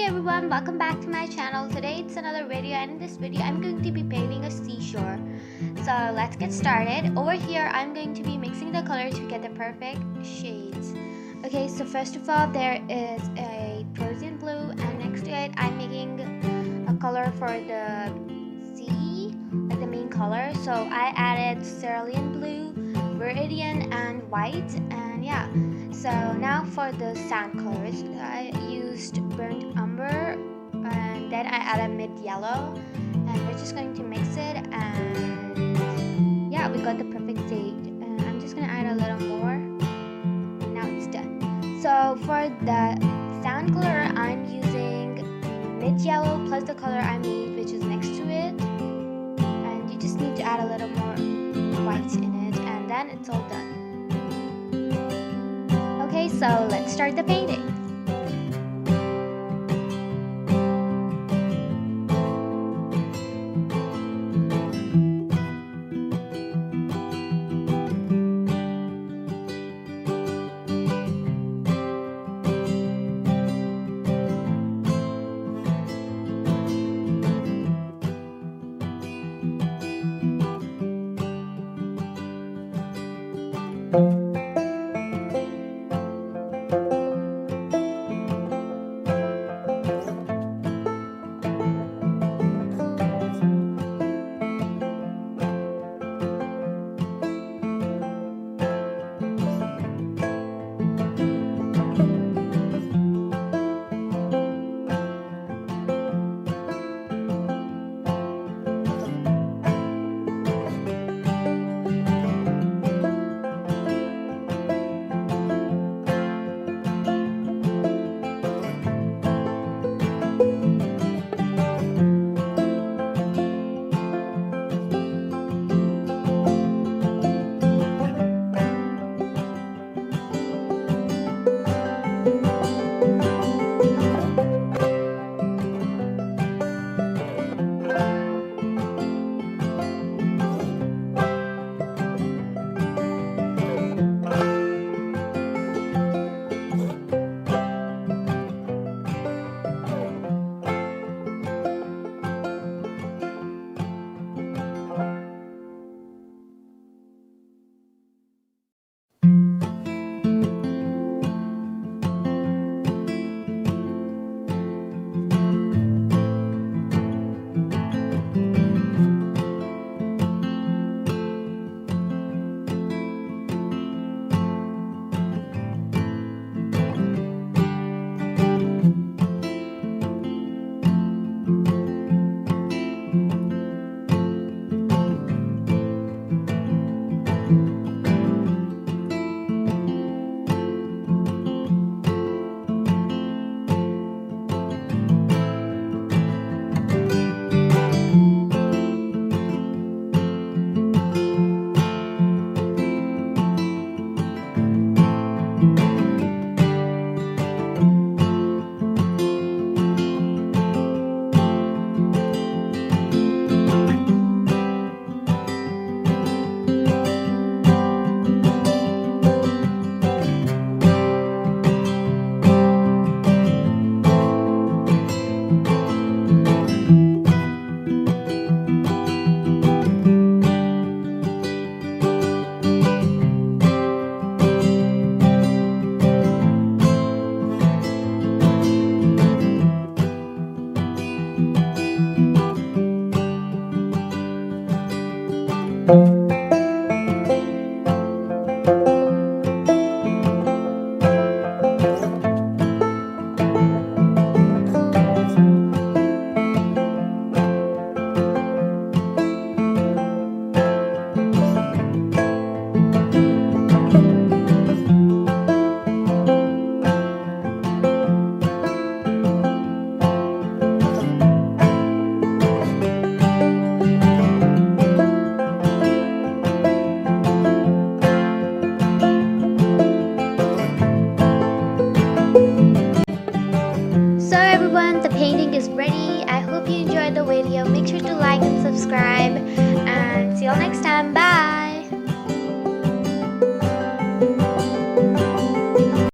Hey everyone, welcome back to my channel. Today it's another video, and in this video I'm going to be painting a seashore. So let's get started. Over here I'm going to be mixing the colors to get the perfect shades. Okay, so first of all there is a Persian blue, and next to it I'm making a color for the sea, like the main color. So I added cerulean blue, viridian, and white, and yeah. So now for the sand colors, I used burnt umber, and then I added mid yellow, and we're just going to mix it, and yeah, we got the perfect shade. And I'm just gonna add a little more, and now it's done. So for the sand color, I'm using mid yellow plus the color I made, which is next to it, and you just need to add a little more white in it, and then it's all done. Okay, so let's start the painting. The painting is ready. I hope you enjoyed the video. Make sure to like and subscribe, and see you all next time. Bye.